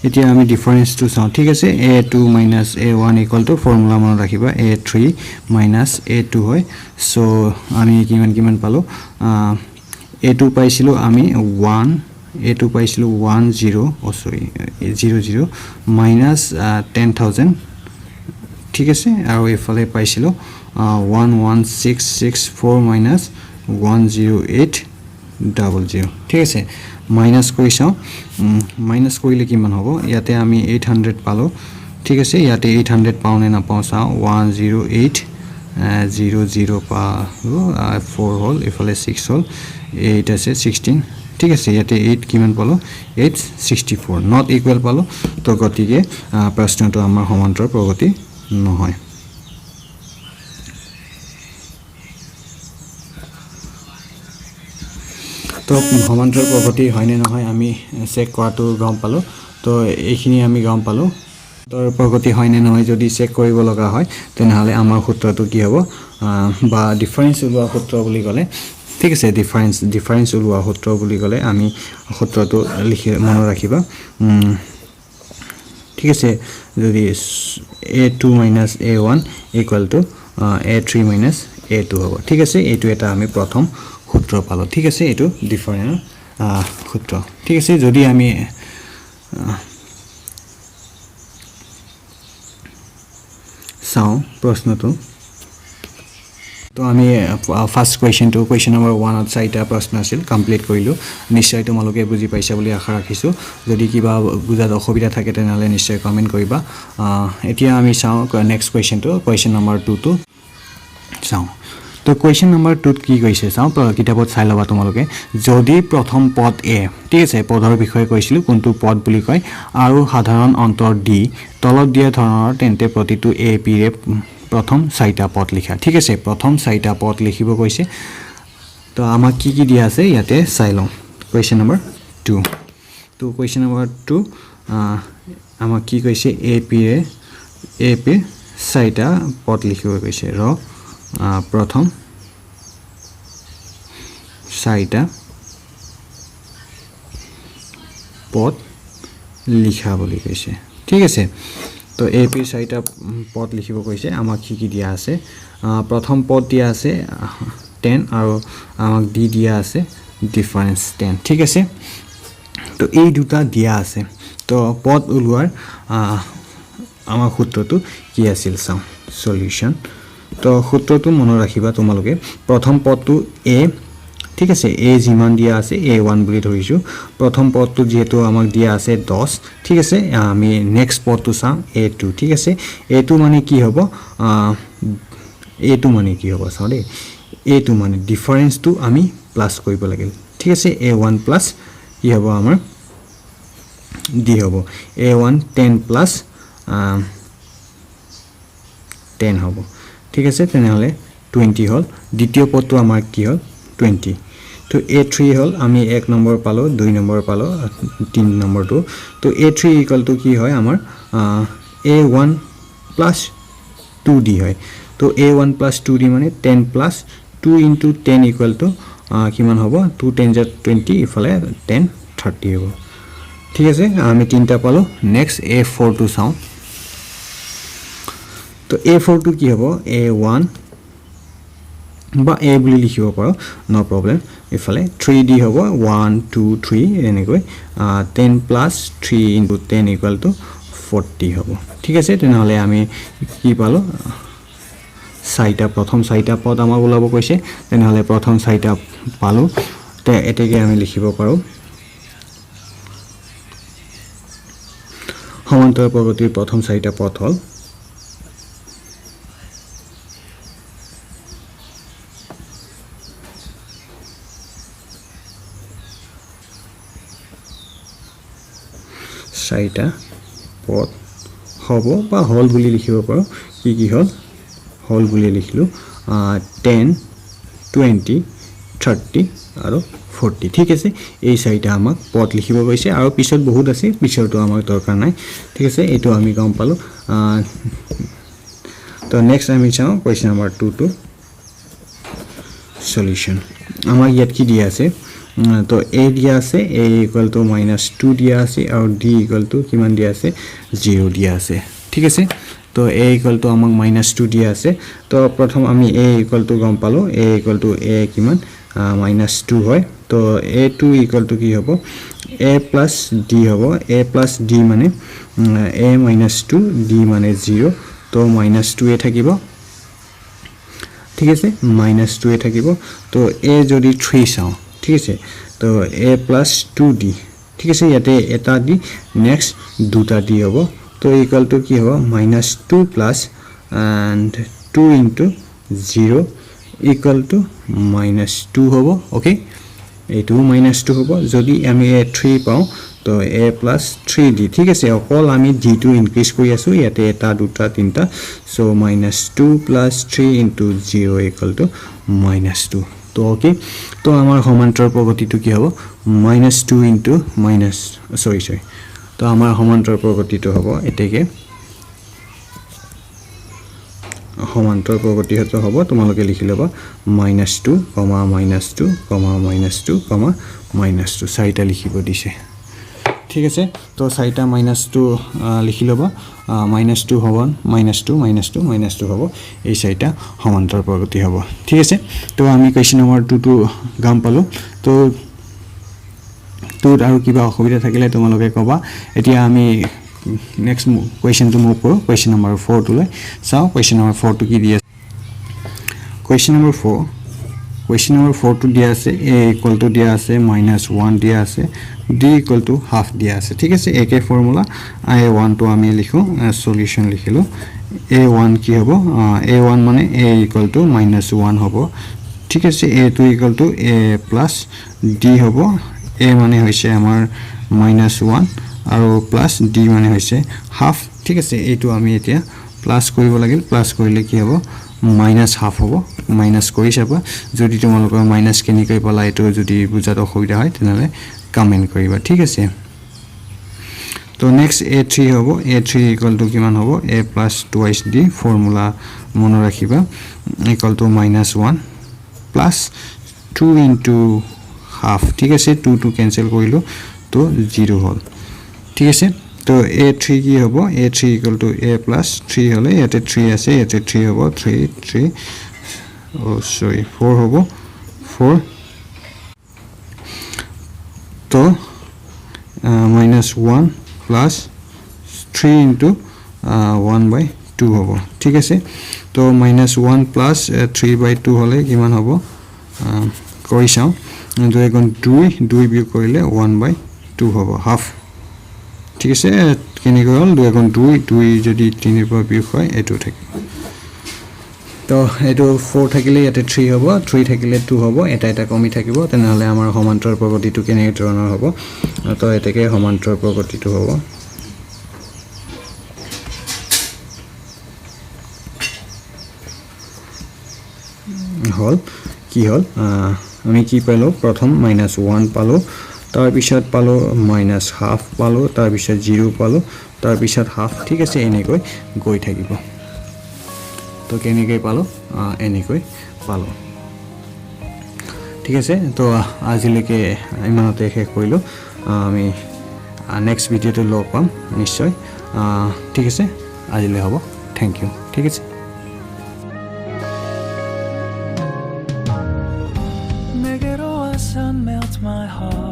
এতিয়া আমি ডিফাৰেন্স টু চাও ঠিক আছে a2 - a1 = ফৰ্মুলা মনত ৰাখিবা a3 - a2 হয় সো আমি কিমান পালো a2 পাইছিলো আমি 1 a2 পাইছিলো 10 00 minus 10000 ঠিক আছে আৰু এফালে পাইছিলো 11664 minus 10800 ঠিক আছে মাইনাস কৰি চাও মাইনাস কৰিলে কিমান হ'ব ইয়াতে আমি 800 পালো ঠিক আছে ইয়াতে 800 পাউনে না পাও চাও 10800 পালো 4 হল এফালে 6 হল 8 আছে 16 ঠিক আছে ইয়াতে 8 কিমান পালো 864 নট ইকুয়াল পালো তো গতিকে প্ৰশ্নটো আমাৰ সমান্তৰ প্ৰগতি নহয় তো সমান্তৰ প্ৰগতি হয়নে নহয় আমি চেক কৰাটো গম পালো তো এইখিনি আমি গম পালো তোৰ প্ৰগতি হয়নে নহয় যদি চেক কৰিব লগা হয় তেনেহলে আমাৰ সূত্ৰটো কি হ'ব বা ডিফাৰেন্স ওলোৱা সূত্ৰ বুলি ক'লে ঠিক আছে ডিফাৰেন্স ওলোৱা সূত্ৰ বুলি ক'লে আমি সূত্ৰটো লিখি মনত ৰাখিবা ঠিক আছে যদি a2 - a1 = a3 - a2 হ'ব ঠিক আছে এইটো এটা আমি প্ৰথম সূত্ৰ পালো ঠিক আছে এটো ডিফাৰেন্স সূত্ৰ ঠিক আছে যদি আমি চাও প্ৰশ্নটো তো আমি ফাৰ্স্ট কোয়েশ্চন নম্বৰ 1 ত চাইটা প্ৰশ্ন আছিল কমপ্লিট কৰিলো নিশ্চয় তোমালোকে বুজি পাইছা বুলি আশা ৰাখিছো যদি কিবা বুজাত অসুবিধা থাকে তেনালে নিশ্চয় কমেন্ট কৰিবা এতিয়া আমি চাও নেক্সট কোয়েশ্চন নম্বৰ 2 তো চাও তো কোয়েশ্চন নম্বৰ 2 ত কি কৈছে চাও কিতাপত চাই লবা তোমালোকে যদি প্ৰথম পদ এ ঠিক আছে পদৰ বিষয়ে কৈছিল কোনটো পদ বুলি কয় আৰু সাধাৰণ অন্তৰ ডি তলত দিয়া ধৰণৰ তেন্তে প্ৰতিটো এ পি ৰে প্ৰথম চাইটা পদ লিখা ঠিক আছে প্ৰথম চাইটা পদ লিখিব কৈছে তো আমাক কি কি দিয়া আছে ইয়াতে চাই লওঁ কোয়েশ্চন নম্বৰ 2 তো কোয়েশ্চন নম্বৰ 2 আমাক কি কৈছে এ পি চাইটা পদ লিখিব কৈছে ৰ প্ৰথম চাইটা পদ লিখা বুলি কৈছে ঠিক আছে তো এ পি চাইটা পদ লিখিব কৈছে আমাক কি দিয়া আছে প্ৰথম পদ দিয়া আছে 10 আৰু আমাক ডি দিয়া আছে ডিফাৰেন্স 10 ঠিক আছে তো এই দুটা দিয়া আছে তো পদ উলোৱাৰ আমাৰ সূত্ৰটো কি আছিল চাও সলিউশন তো সূত্ৰটো মনত ৰাখিবা তোমালোকে প্ৰথম পদটো এ ঠিক আছে এ জিমান দিয়া আছে a1 বুলি ধৰিছো প্ৰথম পদটো যেহেতু আমাক দিয়া আছে 10 ঠিক আছে আমি নেক্সট পদটো চাম a2 ঠিক আছে a2 মানে কি হ'ব a2 মানে কি হ'ব চাও দে a2 মানে ডিফাৰেন্সটো আমি প্লাস কৰিব লাগিল ঠিক আছে a1 প্লাস কি হ'ব আমাৰ d হ'ব a1 10 প্লাস 10 হ'ব ঠিক আছে তেনেহলে 20 হল দ্বিতীয় পদটো আমাৰ কি হল 20 তো a3 হল আমি 1 নম্বৰ পালো 2 নম্বৰ পালো 3 নম্বৰটো তো a3 ইকুয়াল টু কি হয় আমাৰ a1 plus 2d হয় তো a1 plus 2d মানে 10 plus 2 into 10 equal to কিমান হ'ব 2 10 20 ইফালে 10 30 হ'ব ঠিক আছে আমি তিনটা পালো নেক্সট a4 টো চাও তো a4 টো কি হ'ব a1 বা a বুলি লিখিব পাৰো নো প্ৰবলেম ইফালে 3d হ'ব 1 2 3 এনেকৈ 10 plus 3 into 10 equal to 40 হ'ব ঠিক আছে তেনেহলে আমি কি পালো সাইটা প্ৰথম সাইটা পদ আমাক ওলাব কৈছে তেনেহলে প্ৰথম সাইটা পালো তে এতেকে আমি লিখিব পাৰো সমান্তৰাল প্ৰগতিৰ প্ৰথম সাইটা পদ হল সাইটা পদ হ'ব বা হল বুলি লিখিব পাৰো কি কি হল হল বুলি লিখিলো 10 20 30 আৰু 40 ঠিক আছে এই সাইটা আমাক পদ লিখিব কৈছে আৰু পিছত বহুত আছে পিছৰটো আমাক দৰকাৰ নাই ঠিক আছে এটো আমি গম পালো তো নেক্সট আমি চাও কোয়েশ্চন নম্বৰ 2 টো সলিউশন আমাক ইয়াত কি দিয়া আছে তো a দিয়া আছে a equal to -2 দিয়া আছে আৰু d equal to কিমান দিয়া আছে 0 দিয়া আছে ঠিক আছে তো a equal to আমাক -2 দিয়া আছে তো প্ৰথম আমি a equal to গম পালো a equal to a কিমান -2 হয় তো a2 equal to কি হ'ব a plus d হ'ব a plus d মানে a -2 d মানে 0 তো -2 এ থাকিব ঠিক আছে -2 এ থাকিব তো a যদি 3 চাও ঠিক আছে তো a plus 2d ঠিক আছে ইয়াতে এটা d নেক্সট দুটা d হ'ব তো ইকুয়াল টু কি হ'ব -2 plus and 2 into 0 equal to -2 হ'ব ওকে এইটো -2 হ'ব যদি আমি a3 পাও তো a plus 3d ঠিক আছে অকল আমি d টো ইনক্রিজ কৰি আছো ইয়াতে এটা দুটা তিনটা so -2 plus 3 into 0 equal to -2 তো ওকে তো আমাৰ সমান্তৰাল প্ৰগতিটো কি হ'ব -2 into সৰি তো আমাৰ সমান্তৰাল প্ৰগতিটো হ'ব এতেকে সমান্তৰাল প্ৰগতি হতে হ'ব তোমালোকে লিখি লবা -2, -2, -2, -2, -2 চাৰিটা লিখিব দিছে ঠিক আছে তো 4টা -2 লিখি ল'ব -2 হ'ব -2 হ'ব এই 4টা সমান্তৰাল প্ৰগতি হ'ব ঠিক আছে তো আমি কোৱেশ্চন নম্বৰ 2 টো গাম পালো তো আৰু কিবা অসুবিধা থাকিলে তোমালোকে কবা এতিয়া আমি নেক্সট কোৱেশ্চন টো মুভ কৰো কোৱেশ্চন নম্বৰ 4 টো লৈ চাও কোৱেশ্চন নম্বৰ 4 টো কি দি আছে কোৱেশ্চন নম্বৰ 4 টো দিয়া আছে a ইকুৱেল টু দিয়া আছে -1 দিয়া আছে d ইকুৱেল টু হাফ দিয়া আছে ঠিক আছে একে ফৰ্মুলা a1 টো আমি লিখো সলিউশন লিখিলো a1 কি হ'ব a1 মানে a ইকুৱেল টু -1 হ'ব ঠিক আছে a2 equal to a plus d হ'ব a মানে হৈছে আমাৰ -1 আৰু প্লাস d মানে হৈছে হাফ ঠিক আছে এইটো আমি এতিয়া প্লাস কৰিব লাগিল প্লাস কৰিলে কি হ'ব -হাফ হ'ব মাইনাস কৰি চাবা যদি তোমালোকৰ মাইনাস কেনেকৈ পালা এটো যদি বুজাত অসুবিধা হয় তেনলে কমেন্ট কৰিবা ঠিক আছে তো নেক্সট a3 হ'ব a3 ইকুৱেল টু কিমান হ'ব a plus twice d formula মনত ৰাখিবা equal to -1 plus 2 into half ঠিক আছে 2 টো ক্যান্সেল কৰিলো তো 0 হ'ল ঠিক আছে তো a3 কি হ'ব a3 equal to a plus 3 হলে ইয়াতে 3 আছে ইয়াতে 3 হ'ব 3 4 হ'ব 4 তো -1 প্লাস 3 ইনটু 1/2 হ'ব ঠিক আছে তো -1 প্লাস 3/2 হলে কিমান হ'ব কৰি চাও 2 বিয়োগ কৰিলে 1/2 হ'ব হাফ ঠিক আছে কেনেকৈ হ'ল 2 যদি 3 পৰা বিয়োগ হয় এটো থাকে তো এটো 4 থাকিলে ইয়াতে 3 হ'ব 3 থাকিলে 2 হ'ব এটা কমি থাকিব তেনেহলে আমাৰ সমান্তৰাল প্ৰগতিটো কেনে ধৰণৰ হ'ব তো এটাকে সমান্তৰাল প্ৰগতিটো হ'ব হল কি হল আমি কি পালো প্ৰথম -1 পালো তাৰ পিছত পালো -হাফ পালো তাৰ পিছত 0 পালো তাৰ পিছত হাফ ঠিক আছে এনেকৈ গৈ থাকিব তো কেনেকৈ পালো এনেকৈ পালো ঠিক আছে তো আজিলৈকে ইমানতে শেষ কৰিলো আমি নেক্সট ভিডিওতে লগ পাম নিশ্চয় ঠিক আছে আজিলৈ হ'ব থ্যাংক ইউ ঠিক আছে melt my heart